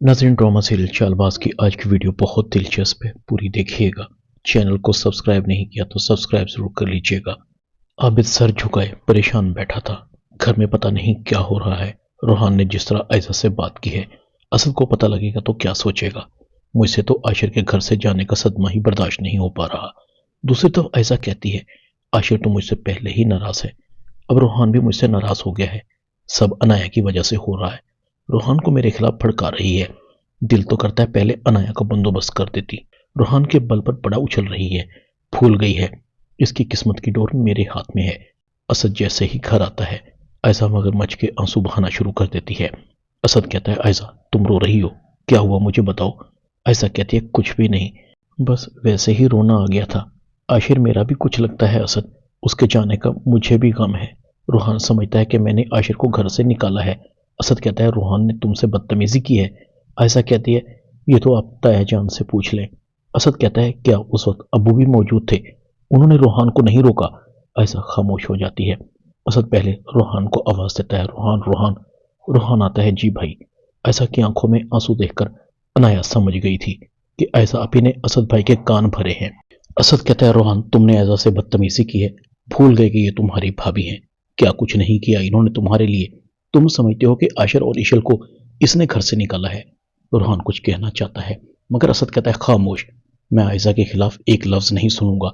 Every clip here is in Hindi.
नाज़रीन, ड्रामा सीरियल चालबाज की आज की वीडियो बहुत दिलचस्प है, पूरी देखिएगा। चैनल को सब्सक्राइब नहीं किया तो सब्सक्राइब जरूर कर लीजिएगा। आबिद सर झुकाए परेशान बैठा था। घर में पता नहीं क्या हो रहा है। रोहान ने जिस तरह आयशा से बात की है, असद को पता लगेगा तो क्या सोचेगा। मुझसे तो आशिर के घर से जाने का सदमा ही बर्दाश्त नहीं हो पा रहा। दूसरी तरफ आयशा कहती है, आशिर तो मुझसे पहले ही नाराज है, अब रोहान भी मुझसे नाराज हो गया है। सब अनाया की वजह से हो रहा है। रोहान को मेरे खिलाफ भड़का रही है। दिल तो करता है पहले अनाया का बंदोबस्त कर देती। रोहान के बल पर बड़ा उछल रही है। भूल गई है इसकी किस्मत की डोर मेरे हाथ में है। असद जैसे ही घर आता है, आयशा मगरमच्छ के आंसू बहाना शुरू कर देती है। असद कहता है, आयशा तुम रो रही हो, क्या हुआ मुझे बताओ। आयशा कहती है, कुछ भी नहीं, बस वैसे ही रोना आ गया था। आखिर मेरा भी कुछ लगता है असद, उसके जाने का मुझे भी गम है। रोहान समझता है कि मैंने आशिर को घर से निकाला है। असद कहता है, रोहान ने तुमसे बदतमीजी की है। आयशा कहती है, ये तो आप ताया जान से पूछ लें। असद कहता है, क्या उस वक्त अब्बू भी मौजूद थे, उन्होंने रोहान को नहीं रोका। आयशा खामोश हो जाती है। असद पहले रोहान को आवाज देता है, रोहान रोहान। रोहान आता है, जी भाई। आयशा की आंखों में आंसू देखकर अनाया समझ गई थी कि आयशा आपी ने असद भाई के कान भरे हैं। असद कहता है, रोहान तुमने आयशा से बदतमीजी की है, भूल गए कि ये तुम्हारी भाभी हैं। क्या कुछ नहीं किया इन्होंने तुम्हारे लिए। तुम समझते हो कि आशिर और ईशल को इसने घर से निकाला है। रोहान कुछ कहना चाहता है मगर असद कहता है, खामोश, मैं आयशा के खिलाफ एक लफ्ज नहीं सुनूंगा।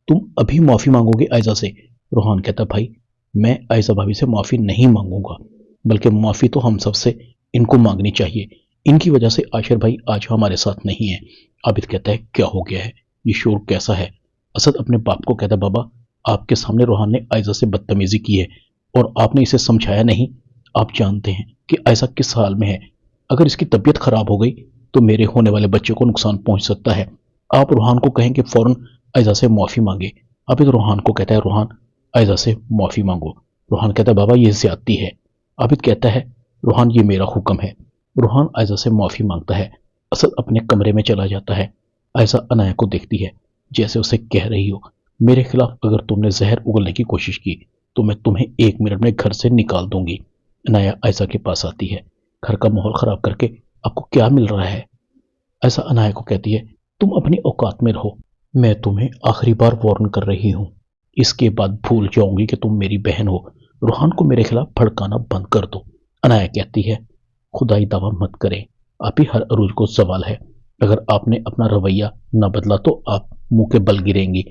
तुम अभी माफी मांगोगे आयशा से। रोहान कहता है, भाई मैं आयशा भाभी से माफी नहीं मांगूंगा, बल्कि माफी तो हम सबसे इनको मांगनी चाहिए। इनकी वजह से आशिर भाई आज हमारे साथ नहीं है। आबिद कहता है, क्या हो गया है, ये शोर कैसा है। असद अपने बाप को कहता है, बाबा आपके सामने रोहान ने आयशा से बदतमीजी की है और आपने इसे समझाया नहीं। आप जानते हैं कि आयशा किस हाल में है। अगर इसकी तबीयत खराब हो गई तो मेरे होने वाले बच्चे को नुकसान पहुंच सकता है। आप रोहान को कहें कि फौरन आयशा से माफी मांगे। आबिद रोहान को कहता है, रोहान आयशा से माफी मांगो। रोहान कहता है, बाबा ये ज्यादती है। आबिद कहता है, रोहान ये मेरा हुक्म है। रोहान आयशा से माफी मांगता है। असद अपने कमरे में चला जाता है। आयशा अनाया को देखती है, जैसे उसे कह रही हो, मेरे खिलाफ अगर तुमने जहर उगलने की कोशिश की तो मैं तुम्हें 1 मिनट में घर से निकाल दूंगी। अनाया आयशा के पास आती है। घर का माहौल खराब करके आपको क्या मिल रहा है। ऐसा अनाया को कहती है, तुम अपनी औकात में रहो, मैं तुम्हें आखिरी बार वार्न कर रही हूं, इसके बाद भूल जाऊंगी कि तुम मेरी बहन हो। रोहान को मेरे खिलाफ भड़काना बंद कर दो। अनाया कहती है, खुदाई दावा मत करें, आप ही हर अरूज को सवाल है, अगर आपने अपना रवैया न बदला तो आप मुंह के बल गिरेंगी।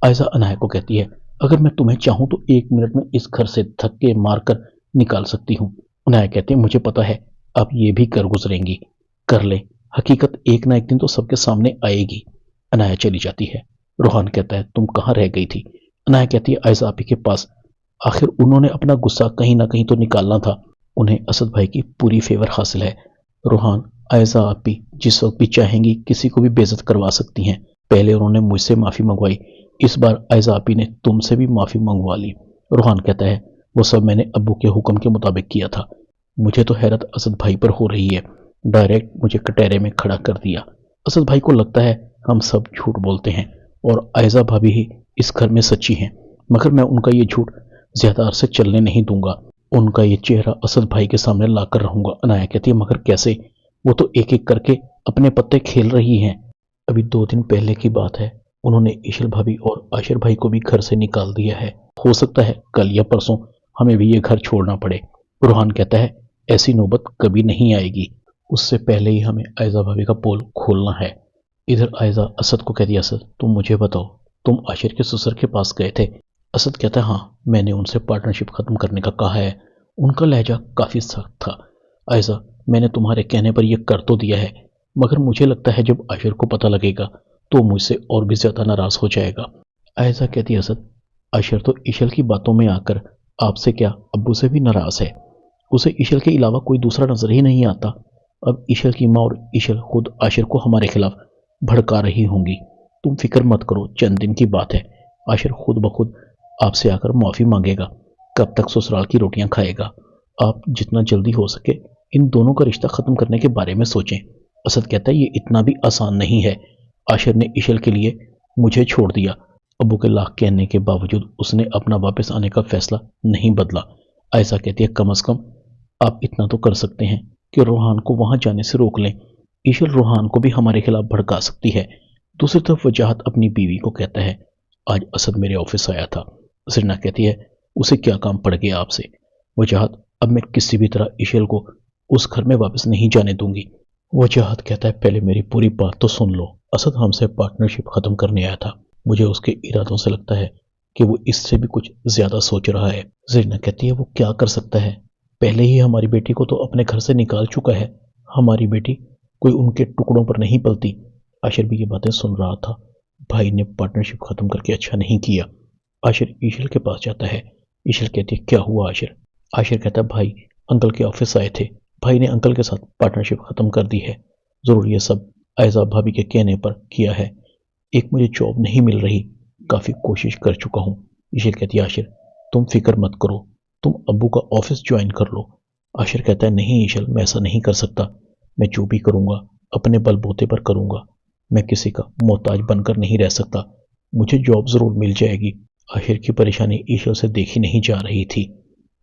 आयशा अनाया को कहती है, अगर मैं तुम्हें चाहूं तो 1 मिनट में इस घर से धक्के मारकर निकाल सकती हूँ। अनाया कहती है, मुझे पता है आप ये भी कर गुजरेंगी, कर ले, हकीकत एक ना एक दिन तो सबके सामने आएगी। अनाया चली जाती है। रोहान कहता है, तुम कहाँ रह गई थी। अनाया कहती है, आयशा आपी के पास, आखिर उन्होंने अपना गुस्सा कहीं ना कहीं तो निकालना था। उन्हें असद भाई की पूरी फेवर हासिल है। रोहान आयशा आपी जिस वक्त भी चाहेंगी किसी को भी बेइज्जत करवा सकती हैं। पहले उन्होंने मुझसे माफी मंगवाई, इस बार आयशा आपी ने तुमसे भी माफी मंगवा ली। रोहान कहता है, वो सब मैंने अब्बू के हुक्म के मुताबिक किया था। मुझे तो हैरत असद भाई पर हो रही है, डायरेक्ट मुझे कटहरे में खड़ा कर दिया। असद भाई को लगता है हम सब झूठ बोलते हैं और आयशा भाभी ही इस घर में सच्ची हैं, मगर मैं उनका ये झूठ ज्यादा अरसे चलने नहीं दूंगा। उनका ये चेहरा असद भाई के सामने लाकर रहूंगा। अनाया कहती है, मगर कैसे, वो तो एक एक करके अपने पत्ते खेल रही हैं। अभी 2 दिन पहले की बात है, उन्होंने ईशल भाभी और आशिर भाई को भी घर से निकाल दिया है। हो सकता है कल या परसों हमें भी ये घर छोड़ना पड़े। रोहान कहता है, ऐसी नौबत कभी नहीं आएगी, उससे पहले ही हमें आयशा भाभी का पोल खोलना है। इधर आयशा असद को कहती है, असद तुम मुझे बताओ, तुम आशिर के ससुर के पास गए थे। असद कहता है, हाँ मैंने उनसे पार्टनरशिप खत्म करने का कहा है। उनका लहजा काफी सख्त था। आयशा मैंने तुम्हारे कहने पर यह कर तो दिया है, मगर मुझे लगता है जब आशिर को पता लगेगा तो मुझसे और भी ज्यादा नाराज हो जाएगा। आयशा कहती है, असद आशिर तो ईशल की बातों में आकर आपसे क्या अब्बू से भी नाराज है। उसे ईशल के अलावा कोई दूसरा नजर ही नहीं आता। अब ईशल की माँ और ईशल खुद आशिर को हमारे खिलाफ भड़का रही होंगी। तुम फिक्र मत करो, चंद दिन की बात है, आशिर खुद ब खुद आपसे आकर माफी मांगेगा। कब तक ससुराल की रोटियां खाएगा। आप जितना जल्दी हो सके इन दोनों का रिश्ता खत्म करने के बारे में सोचें। असद कहता है, ये इतना भी आसान नहीं है। आशिर ने ईशल के लिए मुझे छोड़ दिया, अबू के लाख कहने के बावजूद उसने अपना वापस आने का फैसला नहीं बदला। आयशा कहती है, कम अज कम आप इतना तो कर सकते हैं, कि रोहान को वहां जाने से रोक लें। ईशल रोहान को भी हमारे खिलाफ भड़का सकती है। दूसरी तरफ वजाहत अपनी बीवी को कहता है, आज असद मेरे ऑफिस आया था। जरीना कहती है, उसे क्या काम पड़ गया आपसे? वजाहत, अब मैं किसी भी तरह ईशल को उस घर में वापस नहीं जाने दूंगी। वजाहत कहता है, पहले मेरी पूरी बात तो सुन लो। असद हमसे पार्टनरशिप खत्म करने आया था। मुझे उसके इरादों से लगता है कि वो इससे भी कुछ ज्यादा सोच रहा है। जरीना कहती है, वो क्या कर सकता है? पहले ही हमारी बेटी को तो अपने घर से निकाल चुका है। हमारी बेटी कोई उनके टुकड़ों पर नहीं पलती। आशिर भी ये बातें सुन रहा था। भाई ने पार्टनरशिप खत्म करके अच्छा नहीं किया। आशिर ईशल के पास जाता है। ईशल कहती है, क्या हुआ आशिर? आशिर कहता है, भाई अंकल के ऑफिस आए थे। भाई ने अंकल के साथ पार्टनरशिप खत्म कर दी है। जरूर ये सब आयजा भाभी के कहने पर किया है। एक मुझे जॉब नहीं मिल रही, काफी कोशिश कर चुका हूँ। ईशल कहती है, आशिर तुम फिक्र मत करो, तुम अब्बू का ऑफिस ज्वाइन कर लो। आशिर कहता है, नहीं ईशल, मैं ऐसा नहीं कर सकता। मैं जो भी करूंगा अपने बलबूते पर करूंगा। मैं किसी का मोहताज बनकर नहीं रह सकता। मुझे जॉब जरूर मिल जाएगी। आशिर की परेशानी ईशल से देखी नहीं जा रही थी।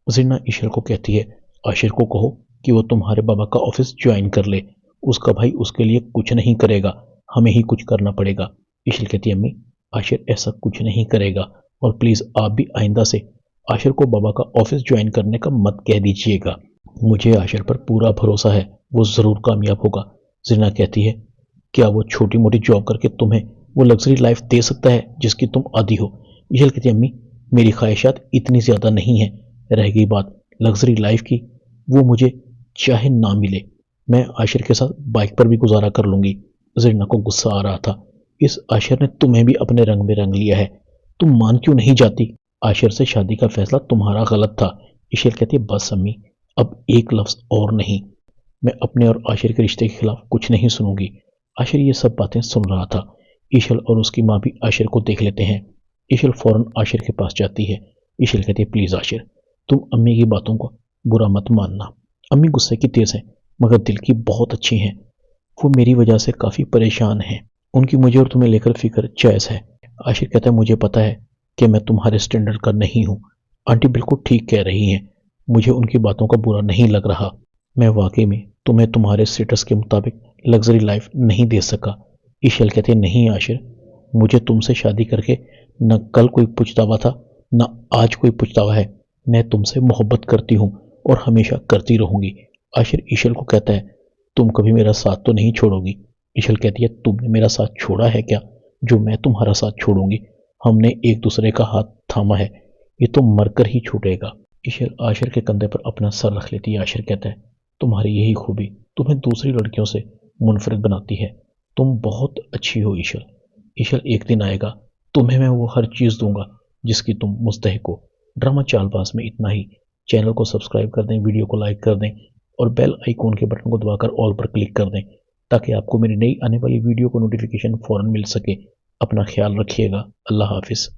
जीना ईशल को कहती है, आशिर को कहो कि वो तुम्हारे बाबा का ऑफिस ज्वाइन कर ले। उसका भाई उसके लिए कुछ नहीं करेगा, हमें ही कुछ करना पड़ेगा। ईशल कहती है, अम्मी आशिर ऐसा कुछ नहीं करेगा, और प्लीज आप भी आइंदा से आशिर को बाबा का ऑफिस ज्वाइन करने का मत कह दीजिएगा। मुझे आशिर पर पूरा भरोसा है, वो जरूर कामयाब होगा। जीना कहती है, क्या वो छोटी मोटी जॉब करके तुम्हें वो लग्जरी लाइफ दे सकता है जिसकी तुम आदी हो? ईशल कहती है, अम्मी मेरी ख्वाहिशात इतनी ज्यादा नहीं है। रह गई बात लग्जरी लाइफ की, वो मुझे चाहे ना मिले, मैं आशिर के साथ बाइक पर भी गुजारा कर लूंगी। जरीना को गुस्सा आ रहा था, इस आशिर ने तुम्हें भी अपने रंग में रंग लिया है, तुम मान क्यों नहीं जाती? आशिर से शादी का फैसला तुम्हारा गलत था। ईशल कहती है, बस अम्मी अब एक लफ्ज और नहीं। मैं अपने और आशिर के रिश्ते के खिलाफ कुछ नहीं सुनूंगी। आशिर ये सब बातें सुन रहा था। ईशल और उसकी माँ भी आशिर को देख लेते हैं। ईशल फौरन आशिर के पास जाती है। ईशल कहती है, प्लीज आशिर, तुम अम्मी की बातों को बुरा मत मानना। अम्मी गुस्से की तेज है, मगर दिल की बहुत अच्छी हैं। वो मेरी वजह से काफी परेशान हैं। उनकी मुझे और तुम्हें लेकर फिक्र जायज है। आशिर कहता है, मुझे पता है कि मैं तुम्हारे स्टैंडर्ड का नहीं हूँ। आंटी बिल्कुल ठीक कह रही हैं, मुझे उनकी बातों का बुरा नहीं लग रहा। मैं वाकई में तुम्हें तुम्हारे स्टेटस के मुताबिक लग्जरी लाइफ नहीं दे सका। ईशल कहते हैं, नहीं आशिर, मुझे तुमसे शादी करके न कल कोई पुछतावा था, न आज कोई पुछतावा है। मैं तुमसे मोहब्बत करती हूँ और हमेशा करती रहूंगी। आशिर ईशल को कहता है, तुम कभी मेरा साथ तो नहीं छोड़ोगी? ईशल कहती है, तुमने मेरा साथ छोड़ा है क्या जो मैं तुम्हारा साथ छोड़ूंगी? हमने एक दूसरे का हाथ थामा है, ये तो मरकर ही छूटेगा। ईशल आशिर के कंधे पर अपना सर रख लेती है। आशिर कहता है, तुम्हारी यही खूबी तुम्हें दूसरी लड़कियों से मुनफरिद बनाती है। तुम बहुत अच्छी हो ईशल। ईशल, एक दिन आएगा तुम्हें मैं वो हर चीज दूंगा जिसकी तुम मुस्तहिक हो। ड्रामा चालबाज में इतना ही। चैनल को सब्सक्राइब कर दें, वीडियो को लाइक कर दें और बेल आइकॉन के बटन को दबाकर ऑल पर क्लिक कर दें ताकि आपको मेरी नई आने वाली वीडियो को नोटिफिकेशन फौरन मिल सके। अपना ख्याल रखिएगा। अल्लाह हाफिज।